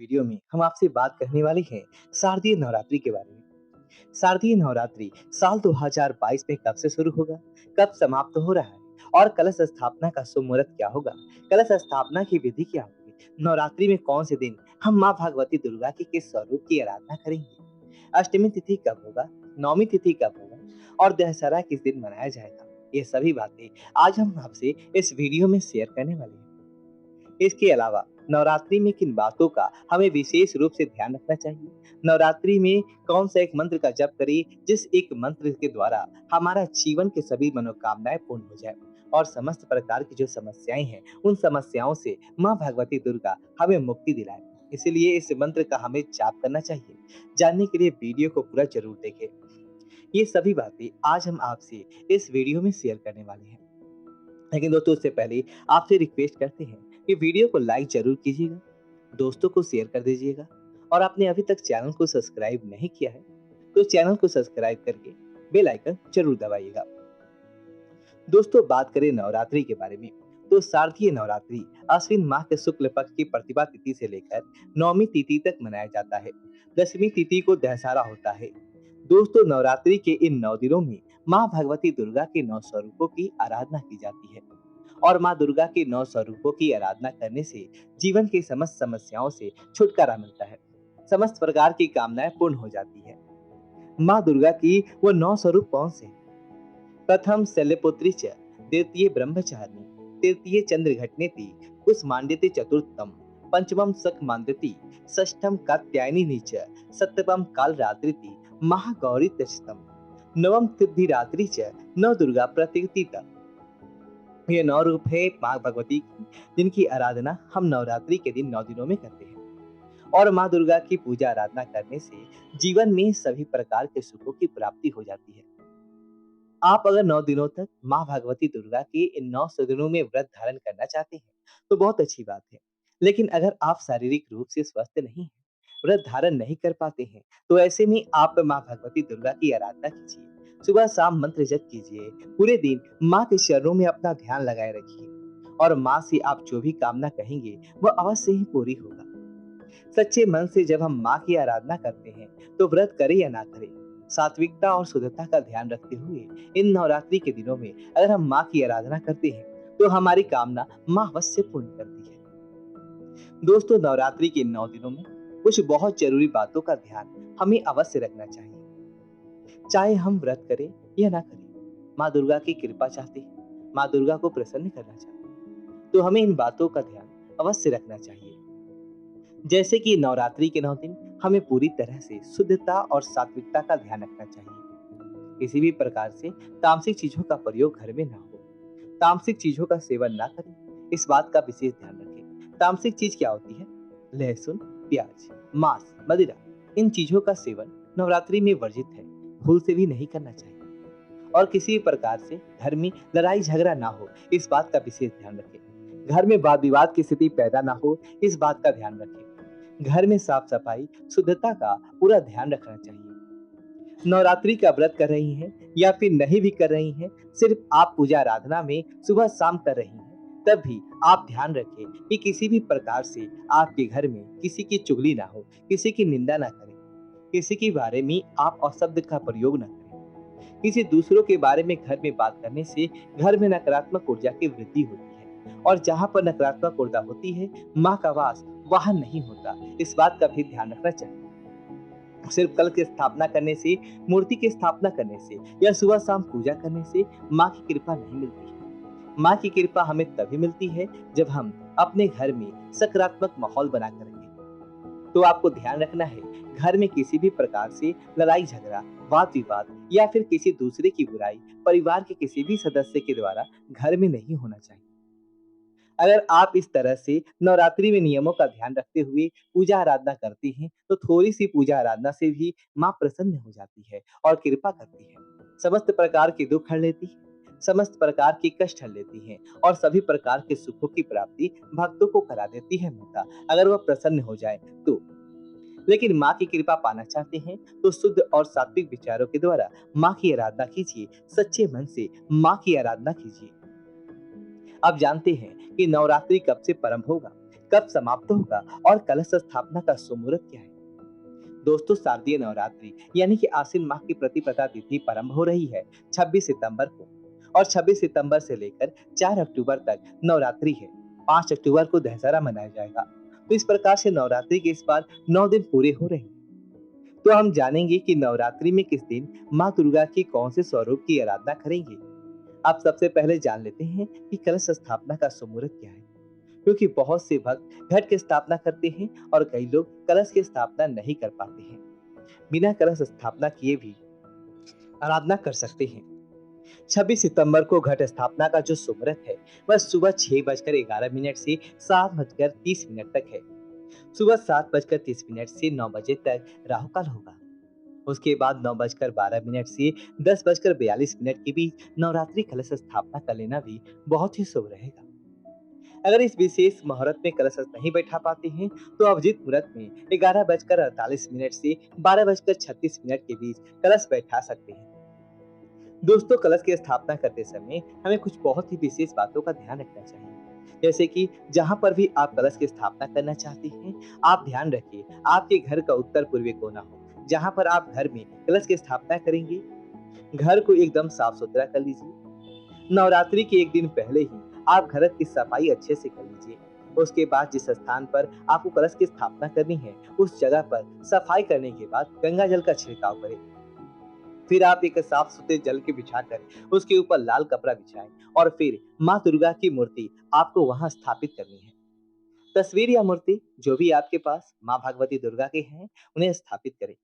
Video में हम आपसे बात करने वाले हैं शारदीय नवरात्रि के बारे में। शारदीय नवरात्रि साल 2022 में कब से शुरू होगा, कब समाप्त हो रहा है और कलश स्थापना का शुभ मुहूर्त क्या होगा, कलश स्थापना की विधि क्या होगी, नवरात्रि में कौन से दिन हम माँ भगवती दुर्गा के किस स्वरूप की आराधना करेंगे, अष्टमी तिथि कब होगा, नवमी तिथि कब होगा और दशहरा किस दिन मनाया जाएगा, ये सभी बातें आज हम आपसे इस वीडियो में शेयर करने वाले हैं। इसके अलावा नवरात्रि में किन बातों का हमें विशेष रूप से ध्यान रखना चाहिए, नवरात्रि में कौन सा एक मंत्र का जप करें जिस एक मंत्र के द्वारा हमारा जीवन के सभी मनोकामनाएं पूर्ण हो जाए और समस्त प्रकार की जो समस्याएं हैं उन समस्याओं से माँ भगवती दुर्गा हमें मुक्ति दिलाए। इसीलिए इस मंत्र का हमें जाप करना चाहिए। जानने के लिए वीडियो को पूरा जरूर देखें। ये सभी बातें आज हम आपसे इस वीडियो में शेयर करने वाले हैं। लेकिन दोस्तों उससे पहले आपसे रिक्वेस्ट करते हैं कि वीडियो को लाइक जरूर कीजिएगा, दोस्तों को शेयर कर दीजिएगा और आपने अभी तक चैनल को सब्सक्राइब नहीं किया है तो चैनल को सब्सक्राइब करके बेल आइकन जरूर दबाइएगा। दोस्तों बात करें नवरात्रि के बारे में तो शारदीय नवरात्रि आश्विन माह के शुक्ल पक्ष की प्रतिभा तिथि से लेकर नौमी तिथि तक मनाया जाता है। दसवीं तिथि को दशहरा होता है। दोस्तों नवरात्रि के इन 9 दिनों में माँ भगवती दुर्गा के 9 स्वरूपों की आराधना की जाती है और माँ दुर्गा के 9 स्वरूपों की आराधना करने से जीवन की समस्त समस्याओं से छुटकारा मिलता है, समस्त प्रकार की कामनाएं पूर्ण हो जाती है। माँ दुर्गा की वो 9 स्वरूप कौन से हैं? प्रथम शैलपुत्री च, द्वितीय ब्रह्मचारिणी, तृतीय चंद्रघटनेति, कुसमांड्यते चतुर्थम, पंचमम सकमांद्यति, षष्ठम कात्यायनी च, सप्तमम कालरात्रिति, महागौरी तशतम, नवम सिद्धिरात्रि च, नव दुर्गा प्रतीक। ये 9 रूप है माँ भगवती की जिनकी आराधना हम नवरात्रि के दिन 9 दिनों में करते हैं और माँ दुर्गा की पूजा आराधना करने से जीवन में सभी प्रकार के सुखों की प्राप्ति हो जाती है। आप अगर 9 दिनों तक माँ भगवती दुर्गा के इन 9 दिनों में व्रत धारण करना चाहते हैं, तो बहुत अच्छी बात है। लेकिन अगर आप शारीरिक रूप से स्वस्थ नहीं हैं, व्रत धारण नहीं कर पाते हैं, तो ऐसे में आप माँ भगवती दुर्गा की आराधना कीजिए। सुबह शाम मंत्र जप कीजिए। पूरे दिन माँ के चरणों में अपना ध्यान लगाए रखिए और माँ से आप जो भी कामना कहेंगे, वह अवश्य ही पूरी होगा। सच्चे मन से जब हम माँ की आराधना करते हैं तो व्रत करें या ना करें, सात्विकता और शुद्धता का ध्यान रखते हुए इन नवरात्रि के दिनों में अगर हम माँ की आराधना करते हैं तो हमारी कामना माँ अवश्य पूर्ण करती है। दोस्तों नवरात्रि के इन 9 दिनों में कुछ बहुत जरूरी बातों का ध्यान हमें अवश्य रखना चाहिए। चाहे हम व्रत करें या ना करें, माँ दुर्गा की कृपा चाहते हैं, माँ दुर्गा को प्रसन्न करना चाहते हैं, तो हमें इन बातों का ध्यान अवश्य रखना चाहिए। जैसे कि नवरात्रि के 9 दिन हमें पूरी तरह से शुद्धता और सात्विकता का ध्यान रखना चाहिए। किसी भी प्रकार से तामसिक चीजों का प्रयोग घर में ना हो, तामसिक चीजों का सेवन ना करें, इस बात का विशेष ध्यान रखें। तामसिक चीज क्या होती है? लहसुन, प्याज, मांस, मदिरा, इन चीजों का सेवन नवरात्रि में वर्जित है, भूल से भी नहीं करना चाहिए। और किसी भी प्रकार से घर में लड़ाई झगड़ा ना हो, इस बात का विशेष ध्यान रखें। घर में वाद विवाद की स्थिति पैदा ना हो, इस बात का ध्यान रखें। घर में साफ सफाई शुद्धता का पूरा ध्यान रखना चाहिए। नवरात्रि का व्रत कर रही हैं या फिर नहीं भी कर रही हैं, सिर्फ आप पूजा आराधना में सुबह शाम कर रही हैं, तब भी आप ध्यान रखें कि किसी भी प्रकार से आपके घर में किसी की चुगली ना हो, किसी की निंदा ना करें, किसी के बारे में आप अपशब्द का प्रयोग ना करें। किसी दूसरों के बारे में घर में बात करने से घर में नकारात्मक ऊर्जा की वृद्धि होती है और जहाँ पर नकारात्मक ऊर्जा होती है, माँ का वास वहां नहीं होता, इस बात का भी ध्यान रखना चाहिए। सिर्फ कल की स्थापना करने से, मूर्ति की स्थापना करने से या सुबह शाम पूजा करने से माँ की कृपा नहीं मिलती है। माँ की कृपा हमें तभी मिलती है जब हम अपने घर में सकारात्मक माहौल बनाकर रखें। तो आपको ध्यान रखना है, घर में किसी भी प्रकार से लड़ाई झगड़ा, वाद विवाद या फिर किसी दूसरे की बुराई परिवार के किसी भी सदस्य के द्वारा घर में नहीं होना चाहिए। अगर आप इस तरह से नवरात्रि में नियमों का ध्यान रखते हुए पूजा आराधना करती हैं, तो थोड़ी सी पूजा आराधना से भी माँ प्रसन्न हो जाती है और कृपा करती है। समस्त प्रकार के दुख हर लेती है, समस्त प्रकार के कष्ट हर लेती हैं और सभी प्रकार के सुखों की प्राप्ति भक्तों को करा देती है माता, अगर वह प्रसन्न हो जाए तो। लेकिन माँ की कृपा पाना चाहते हैं तो शुद्ध और सात्विक विचारों के द्वारा माँ की आराधना कीजिए, सच्चे मन से माँ की आराधना कीजिए। आप जानते हैं कि नवरात्रि कब से प्रारंभ होगा, कब समाप्त होगा और कलश स्थापना का शुभ मुहूर्त क्या है? दोस्तों, शारदीय नवरात्रि यानी कि आश्विन माह की प्रतिपदा तिथि प्रारंभ हो रही है 26 सितंबर को, और 26 सितंबर से लेकर 4 अक्टूबर तक नवरात्रि है। 5 अक्टूबर को दशहरा मनाया जाएगा। तो इस प्रकार से नवरात्रि के इस बार 9 दिन पूरे हो रहे हैं। तो हम जानेंगे कि नवरात्रि में किस दिन माँ दुर्गा की कौन से स्वरूप की आराधना करेंगे। आप सबसे पहले जान लेते हैं कि कलश स्थापना का शुभ मुहूर्त क्या है, क्योंकि बहुत से भक्त घट की स्थापना करते हैं और कई लोग कलश की स्थापना नहीं कर पाते हैं। बिना कलश स्थापना किए भी आराधना कर सकते हैं। 26 सितंबर को घट स्थापना का जो शुभ मुहूर्त है वह सुबह 6:11 से 7:30 तक है। सुबह 7:30 से 9 बजे तक राहु काल होगा। उसके बाद 9:12 से 10:42 के बीच नवरात्रि कलश स्थापना कर लेना भी बहुत ही शुभ रहेगा। अगर इस विशेष मुहूर्त में कलश नहीं बैठा पाते हैं तो अभिजीत मुहूर्त में 11:48 से 12:36 के बीच कलश बैठा सकते हैं। दोस्तों, कलश की स्थापना करते समय हमें कुछ बहुत ही विशेष बातों का ध्यान रखना चाहिए। जैसे कि जहां पर भी आप कलश की स्थापना करना चाहते हैं, आप ध्यान रखिए आपके घर का उत्तर पूर्वी कोना हो। जहां पर आप घर में कलश की स्थापना करेंगे, घर को एकदम साफ सुथरा कर लीजिए। नवरात्रि के एक दिन पहले ही आप घर की सफाई अच्छे से कर लीजिए। उसके बाद जिस स्थान पर आपको कलश की स्थापना करनी है, उस जगह पर सफाई करने के बाद गंगा जल का छिड़काव करें। फिर आप एक साफ सुथरे जल के बिछाकर उसके ऊपर लाल कपड़ा बिछाएं और फिर माँ दुर्गा की मूर्ति आपको वहां स्थापित करनी है। तस्वीर या मूर्ति जो भी आपके पास माँ भगवती दुर्गा के हैं, उन्हें स्थापित करें।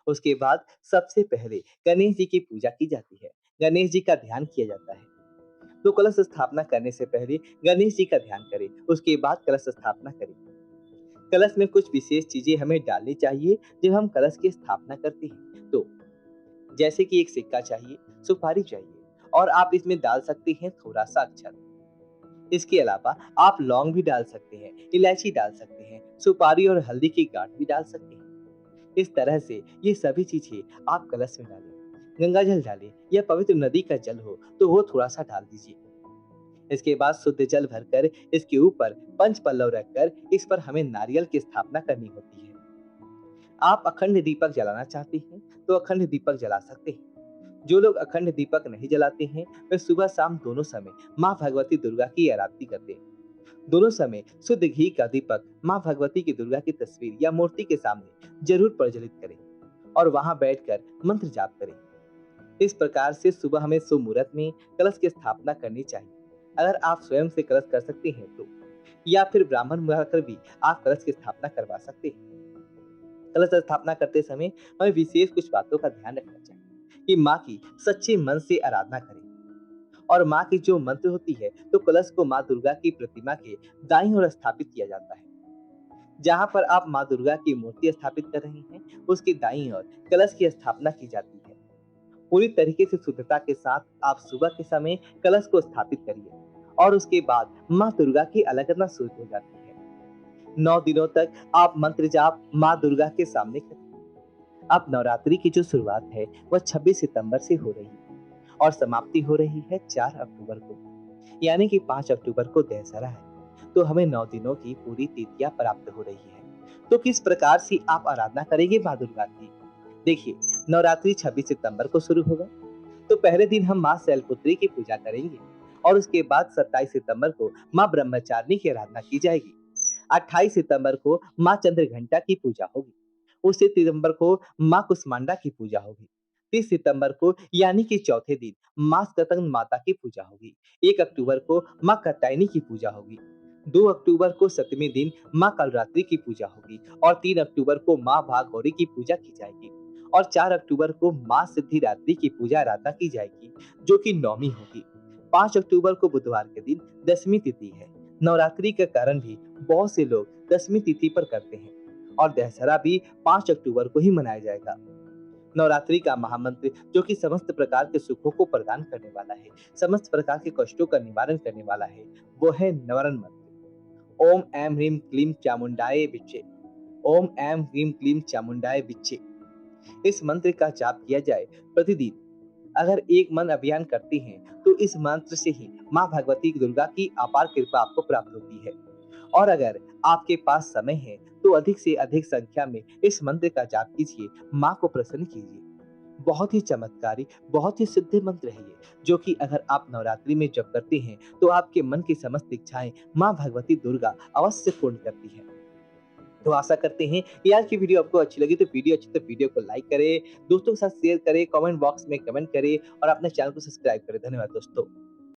उसके बाद सबसे पहले गणेश जी की पूजा की जाती है। गणेश जी का ध्यान किया जाता है। तो कलश स्थापना करने से पहले गणेश जी का ध्यान करें, उसके बाद कलश स्थापना करें। कलश में कुछ विशेष चीजें हमें डालनी चाहिए जब हम कलश की स्थापना करते हैं। तो जैसे कि एक सिक्का चाहिए, सुपारी चाहिए, और आप इसमें डाल सकते हैं थोड़ा सा अक्षत। इसके अलावा आप लौंग भी डाल सकते हैं, इलायची डाल सकते हैं, सुपारी और हल्दी की गांठ भी डाल सकते हैं। इस तरह से ये सभी चीजें आप कलश में डालें। गंगा जल डालें या पवित्र नदी का जल हो तो वो थोड़ा सा डाल दीजिए। इसके बाद शुद्ध जल भरकर इसके ऊपर पंच पल्लव रखकर इस पर हमें नारियल की स्थापना करनी होती है। आप अखंड दीपक जलाना चाहते हैं तो अखंड दीपक जला सकते हैं। जो लोग अखंड दीपक नहीं जलाते हैं वे सुबह शाम दोनों समय माँ भगवती दुर्गा की आरती करते हैं। दोनों समय शुद्ध घी का दीपक माँ भगवती की दुर्गा की तस्वीर या मूर्ति के सामने जरूर प्रज्वलित करें और वहां बैठकर मंत्र जाप करें। इस प्रकार से सुबह हमें शुभ मुहूर्त में कलश की स्थापना करनी चाहिए। अगर आप स्वयं से कलश कर सकते हैं तो, या फिर ब्राह्मण बुलाकर भी आप कलश की स्थापना करवा सकते हैं। कलश स्थापना करते समय हमें विशेष कुछ बातों का ध्यान रखना चाहिए कि माँ की सच्चे मन से आराधना करें। और माँ की जो मंत्र होती है तो कलश को माँ दुर्गा की प्रतिमा के दाईं ओर स्थापित किया जाता है। जहाँ पर आप माँ दुर्गा की मूर्ति स्थापित कर रहे हैं, उसकी दाईं ओर कलश की स्थापना की जाती है। पूरी तरीके से शुद्धता के साथ आप सुबह के समय कलश को स्थापित करिए और उसके बाद माँ दुर्गा की आराधना शुरू हो जाती है। 9 दिनों तक आप मंत्र जाप माँ दुर्गा के सामने करें। अब नवरात्रि की जो शुरुआत है वह 26 सितंबर से हो रही है और समाप्ति हो रही है 4 अक्टूबर को, यानी कि 5 अक्टूबर को दशहरा है। तो हमें 9 दिनों की पूरी तिथियां प्राप्त हो रही है। तो किस प्रकार से आप आराधना करेंगे माँ दुर्गा की? देखिए, नवरात्रि 26 सितंबर को शुरू होगा। तो पहले दिन हम माँ शैलपुत्री की पूजा करेंगे और उसके बाद 27 सितंबर को माँ ब्रह्मचारिणी की आराधना की जाएगी। 28 सितंबर को माँ चंद्रघंटा की पूजा होगी। उसी सितंबर को माँ कुष्मांडा की पूजा होगी। 30 सितंबर को यानी कि चौथे दिन माँ स्कंद माता की पूजा होगी। 1 अक्टूबर को माँ कात्यायनी की पूजा होगी। 2 अक्टूबर को 7वें दिन माँ कालरात्रि की पूजा होगी और 3 अक्टूबर को माँ भागौरी की पूजा की जाएगी और 4 अक्टूबर को माँ सिद्धिदात्री की पूजा आराधना की जाएगी, जो कि नौमी होगी। 5 अक्टूबर को बुधवार के दिन 10वीं तिथि है। नवरात्रि के कारण भी बहुत से लोग 10वीं तिथि पर करते हैं और दशहरा भी 5 अक्टूबर को ही मनाया जाएगा। नवरात्रि का महामंत्र जो कि समस्त प्रकार के सुखों को प्रदान करने वाला है, समस्त प्रकार के कष्टों का निवारण करने वाला है, वो है नवरण मंत्र। ओम ऐं ह्रीं क्लीं चामुंडाय विच्चे। ओम ऐं ह्रीं क्लीं चामुंडाय विच्चे। इस मंत्र का जाप किया जाए प्रतिदिन। अगर एक मन अभियान करते हैं तो इस मंत्र से ही माँ भगवती दुर्गा की अपार कृपा आपको प्राप्त होती है और अगर आपके पास समय है तो अधिक से अधिक संख्या में इस मंत्र का जाप कीजिए, माँ को प्रसन्न कीजिए। बहुत ही चमत्कारी, बहुत ही सिद्ध मंत्र है ये, जो कि अगर आप नवरात्रि में जप करते हैं, तो आपके मन की समस्त इच्छाएँ माँ भगवती दुर्गा अवश्य पूर्ण करती हैं। तो आशा करते हैं कि आज की वीडियो आपको अच्छी लगी, तो वीडियो को लाइक करें, दोस्तों के साथ शेयर करें, कमेंट बॉक्स में कमेंट करें और अपने चैनल को सब्सक्राइब करें। धन्यवाद दोस्तों।